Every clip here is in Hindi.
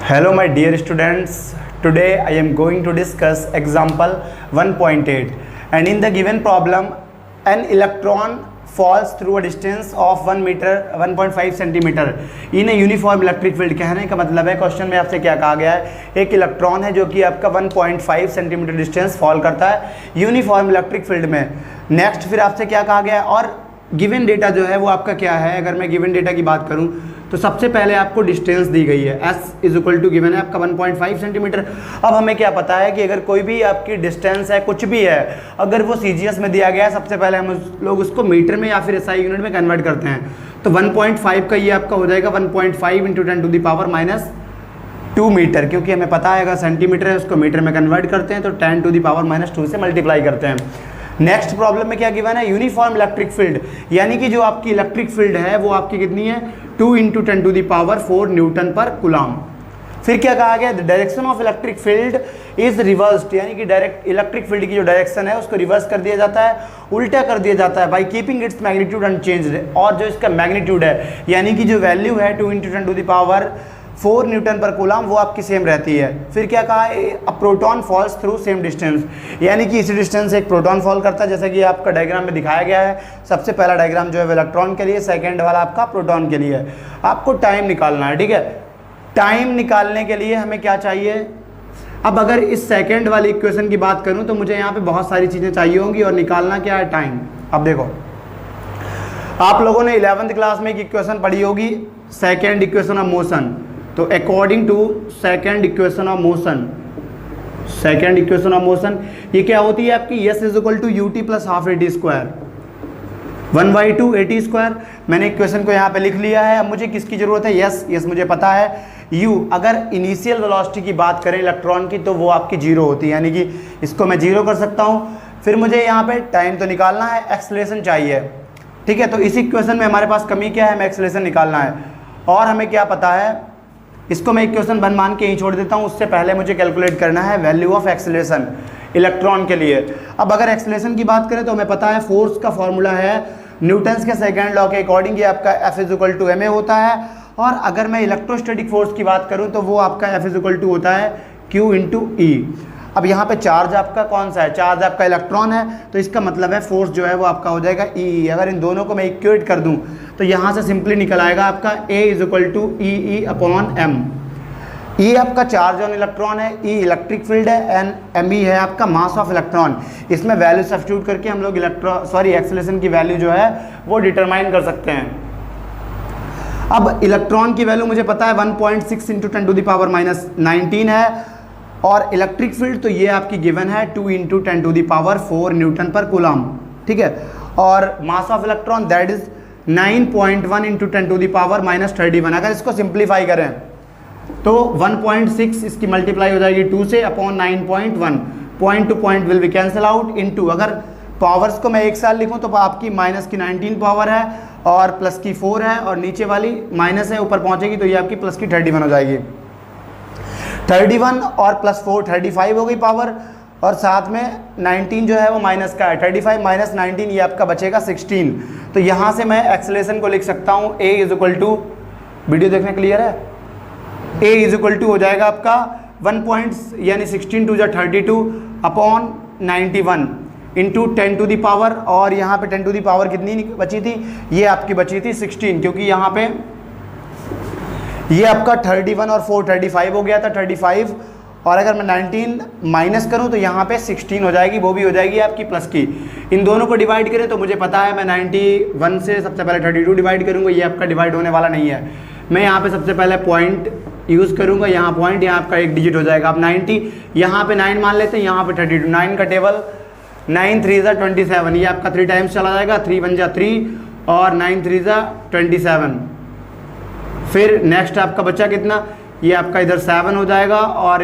Hello my dear students, today I am going to discuss example 1.8 and in the given problem an electron falls through a distance of 1 meter 1.5 centimeter in a uniform electric field। कहने का मतलब है क्वेश्चन में आपसे क्या कहा गया है, एक इलेक्ट्रॉन है जो कि आपका 1.5 सेंटीमीटर डिस्टेंस फॉल करता है यूनिफॉर्म इलेक्ट्रिक फील्ड में। नेक्स्ट फिर आपसे क्या कहा गया है और गिवन डेटा जो है वो आपका क्या है। अगर मैं गिवन डेटा की बात करूं तो सबसे पहले आपको डिस्टेंस दी गई है s is equal to given है आपका 1.5 सेंटीमीटर। अब हमें क्या पता है कि अगर कोई भी आपकी डिस्टेंस है कुछ भी है, अगर वो सीजीएस में दिया गया है सबसे पहले हम लोग उसको मीटर में या फिर एसआई यूनिट में कन्वर्ट करते हैं। तो 1.5 का ये आपका हो जाएगा 1.5 into 10 to the power minus 2 metre, क्योंकि हमें पता है अगर सेंटीमीटर है उसको मीटर में कन्वर्ट करते हैं तो 10 टू द पावर माइनस 2 से मल्टीप्लाई करते हैं। नेक्स्ट प्रॉब्लम में क्या गिवन है, यूनिफॉर्म इलेक्ट्रिक फील्ड, यानी कि जो आपकी इलेक्ट्रिक फील्ड है वो आपकी कितनी है 2 into 10 to the power 4 newton पर कूलम। फिर क्या कहा गया, the direction of electric field is reversed, यानी कि डायरेक्ट इलेक्ट्रिक फील्ड की जो डायरेक्शन है उसको रिवर्स कर दिया जाता है, उल्टा कर दिया जाता है by keeping its magnitude unchanged. और जो इसका मैग्नीट्यूड है यानी कि जो वैल्यू है 2 into 10 to the power 4 newton पर कूलम वो आपकी सेम रहती है। फिर क्या कहा, a proton falls through same distance, यानी कि इसी डिस्टेंस से एक प्रोटॉन फॉल करता है, जैसा कि आपका डायग्राम में दिखाया गया है। सबसे पहला डायग्राम जो है इलेक्ट्रॉन के लिए, सेकंड वाला आपका प्रोटॉन के लिए। आपको टाइम निकालना है, ठीक है। टाइम निकालने के लिए हमें क्या चाहिए, अब अगर इस सेकेंड वाली इक्वेशन की बात करूँ तो मुझे यहाँ पर बहुत सारी चीज़ें चाहिए होंगी और निकालना क्या है, टाइम। अब देखो आप लोगों ने 11th क्लास में एक इक्वेशन पढ़ी होगी, सेकेंड इक्वेशन ऑफ मोशन। तो according to second equation of motion, second equation of motion ये क्या होती है आपकी, S is equal to U T plus half A T square 1/2 A T square. मैंने इक्वेशन को यहाँ पे लिख लिया है। अब मुझे किसकी जरूरत है, यस मुझे पता है u। अगर इनिशियल वेलोसिटी की बात करें इलेक्ट्रॉन की तो वो आपकी 0 होती है, यानी कि इसको मैं 0 कर सकता हूँ। फिर मुझे यहाँ पे टाइम तो निकालना है, एक्सेलरेशन चाहिए, ठीक है। तो इस इक्वेशन में हमारे पास कमी क्या है, हमें एक्सेलरेशन निकालना है। और हमें क्या पता है, इसको मैं इक्वेशन 1 मान के ही छोड़ देता हूँ, उससे पहले मुझे कैलकुलेट करना है वैल्यू ऑफ एक्सेलरेशन इलेक्ट्रॉन के लिए। अब अगर एक्सेलरेशन की बात करें तो हमें पता है फोर्स का फॉर्मूला है न्यूटन्स के सेकेंड लॉ के अकॉर्डिंग ये आपका F is equal to ma होता है। और अगर मैं इलेक्ट्रोस्टैटिक फोर्स की बात करूँ तो वो आपका F इज इक्वल टू होता है Q इंटू ई। अब यहाँ पे चार्ज आपका कौन सा है, चार्ज आपका इलेक्ट्रॉन है, तो इसका मतलब है फोर्स जो है वो आपका हो जाएगा ई। अगर इन दोनों को मैं इक्वेट कर दूं तो यहाँ से सिंपली निकल आएगा आपका A is equal to E upon M. E आपका चार्ज ऑन इलेक्ट्रॉन है, ई इलेक्ट्रिक फील्ड है, एंड एम ई है आपका मास ऑफ इलेक्ट्रॉन। इसमें वैल्यू सब्स्टिट्यूट करके हम लोग एक्सेलरेशन की वैल्यू जो है वो डिटरमाइन कर सकते हैं। अब इलेक्ट्रॉन की वैल्यू मुझे पता है 1.6 into 10 to the power minus 19 है, और इलेक्ट्रिक फील्ड तो ये आपकी गिवन है 2 into 10 to the power 4 newton पर कूलम, ठीक है। और mass of electron that is 9.1 into 10 to the power minus 31। अगर इसको सिंप्लीफाई करें तो 1.6 इसकी मल्टीप्लाई हो जाएगी 2 से upon 9.1, point two point will be cancel out into. अगर पावर्स को मैं एक साथ लिखूं तो आपकी माइनस की 19 पावर है और प्लस की 4 है, और नीचे वाली माइनस है ऊपर पहुंचेगी तो ये आपकी प्लस की 31 हो जाएगी। 31 और प्लस 4 35 हो गई पावर, और साथ में 19 जो है वो माइनस का है, 35 माइनस 19 ये आपका बचेगा 16। तो यहाँ से मैं एक्सेलरेशन को लिख सकता हूँ A is equal to, video देखने क्लियर है, A इज इक्वल टू हो जाएगा आपका 1 यानी 16 to 32 upon 91 into 10 to the power, और यहाँ पे 10 टू दी पावर कितनी बची थी, ये आपकी बची थी 16, क्योंकि यहाँ पे ये आपका 31 और 4 35 हो गया था 35, और अगर मैं 19 माइनस करूं तो यहाँ पे 16 हो जाएगी, वो भी हो जाएगी आपकी प्लस की। इन दोनों को डिवाइड करें तो मुझे पता है मैं 91 से सबसे पहले 32 डिवाइड करूँगा, ये आपका डिवाइड होने वाला नहीं है। मैं यहाँ पे सबसे पहले पॉइंट यूज़ करूँगा, यहाँ पॉइंट, यहाँ आपका एक डिजिट हो जाएगा। अब 90 यहाँ पे 9 मान लेते हैं, यहाँ पे 32, 9 का टेबल 9 3 ज़ा 27, ये आपका 3 टाइम्स चला जाएगा, 3 1 जा 3 और 9 3 ज़ा 27। फिर नेक्स्ट आपका बच्चा कितना, ये आपका इधर 7 हो जाएगा, और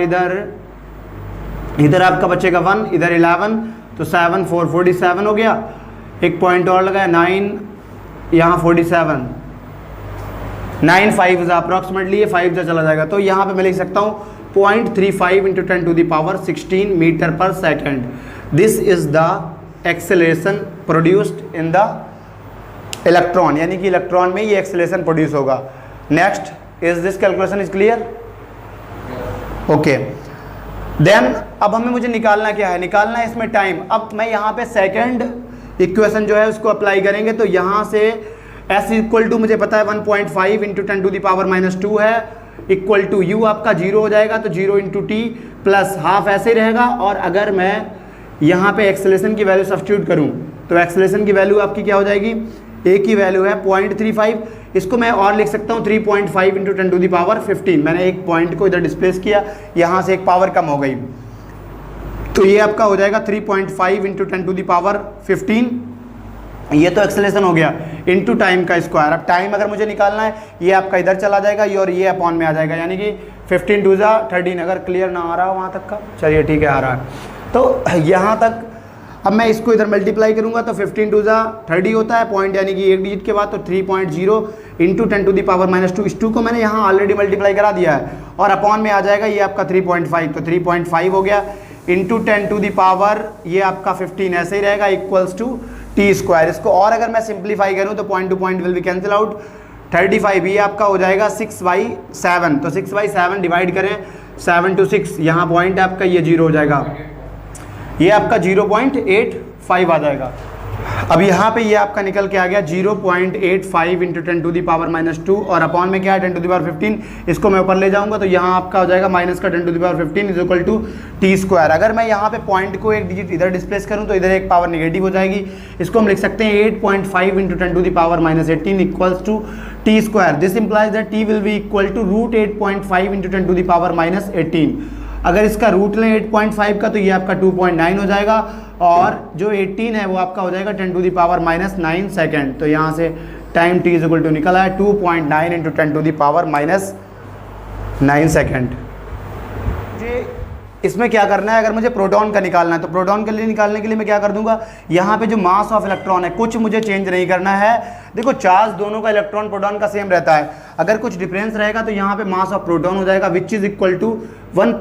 इधर आपका बचेगा 1, इधर 11, तो 7 4 47 हो गया। एक पॉइंट और लगाया 9, यहाँ 47, 9 5 अप्रॉक्सीमेटली ये 5 चला जाएगा। तो यहाँ पे मैं लिख सकता हूँ 0.35 into 10 to the power 16 metre पर second. This is the acceleration produced in the electron, यानी कि इलेक्ट्रॉन में ये एक्सेलरेशन प्रोड्यूस होगा। Next, is this calculation is clear? Okay then अब मुझे निकालना क्या है, निकालना है इसमें टाइम। अब मैं यहाँ पे सेकंड इक्वेशन जो है उसको अप्लाई करेंगे, तो यहाँ से s इक्वल टू मुझे पता है 1.5 इंटू 10⁻⁻2 है, इक्वल टू u आपका 0 हो जाएगा, तो 0 इंटू टी प्लस हाफ ऐसे ही रहेगा। और अगर मैं यहाँ पे एक्सेलेरेशन की वैल्यू सब्स्टिट्यूट करूँ तो एक्सेलेरेशन की वैल्यू आपकी क्या हो जाएगी, a की वैल्यू है 0.35, इसको मैं और लिख सकता हूँ 3.5 इंटू 10⁻15। मैंने एक पॉइंट को इधर डिस्प्लेस किया, यहाँ से एक पावर कम हो गई, तो ये आपका हो जाएगा 3.5 इंटू 10⁻15। ये तो एक्सेलेरेशन हो गया इंटू टाइम का स्क्वायर। अब टाइम अगर मुझे निकालना है, ये आपका इधर चला जाएगा और ये अपॉन में आ जाएगा, यानी कि 15 2 13। अगर क्लियर ना आ रहा हो वहाँ तक का, चलिए ठीक है आ रहा है, तो यहाँ तक अब मैं इसको इधर मल्टीप्लाई करूँगा तो 15 2 30 होता है पॉइंट, यानी कि एक डिजिट के बाद, तो 3.0 इंटू 10⁻⁻2। इस 2 को मैंने यहाँ ऑलरेडी मल्टीप्लाई करा दिया है और अपॉन में आ जाएगा ये आपका 3.5, तो 3.5 हो गया इंटू 10⁻, ये आपका 15 ऐसे ही रहेगा, इक्वल्स टू टी स्क्वायर। इसको और अगर मैं सिंप्लीफाई करूँ तो point two point will be cancel out, 35 ये आपका हो जाएगा 6/7, तो 6/7 डिवाइड करें 7 to 6, यहाँ पॉइंट आपका ये 0 हो जाएगा, ये आपका 0.85 आ जाएगा। अब यहाँ पे ये आपका निकल के आ गया 0.85 इंटू 10⁻⁻2 और अपॉन में क्या है 10⁻15, इसको मैं ऊपर ले जाऊंगा तो यहाँ आपका हो जाएगा माइनस का 10⁻15 is equal to T square. अगर मैं यहाँ पे पॉइंट को एक डिजिट इधर डिस्प्लेस करूँ तो इधर एक पावर नेगेटिव हो जाएगी, इसको हम लिख सकते हैं 8.5 into 10⁻⁻18 equals to T square. This implies that T will be equal to root 8.5 into 10⁻⁻18। अगर इसका रूट लें 8.5 का तो ये आपका 2.9 हो जाएगा, और जो 18 है वो आपका हो जाएगा 10⁻⁻9 सेकेंड। तो यहाँ से time t is equal to निकला है 2.9 इंटू 10⁻⁻9 सेकेंड। इसमें क्या करना है, अगर मुझे प्रोटॉन का निकालना है तो प्रोटॉन के लिए निकालने के लिए मैं क्या कर दूंगा, यहाँ पे जो मास ऑफ इलेक्ट्रॉन है कुछ मुझे चेंज नहीं करना है। देखो चार्ज दोनों का इलेक्ट्रॉन प्रोटॉन का सेम रहता है, अगर कुछ डिफरेंस रहेगा तो यहाँ पे मास ऑफ प्रोटॉन हो जाएगा विच इज इक्वल टू 1.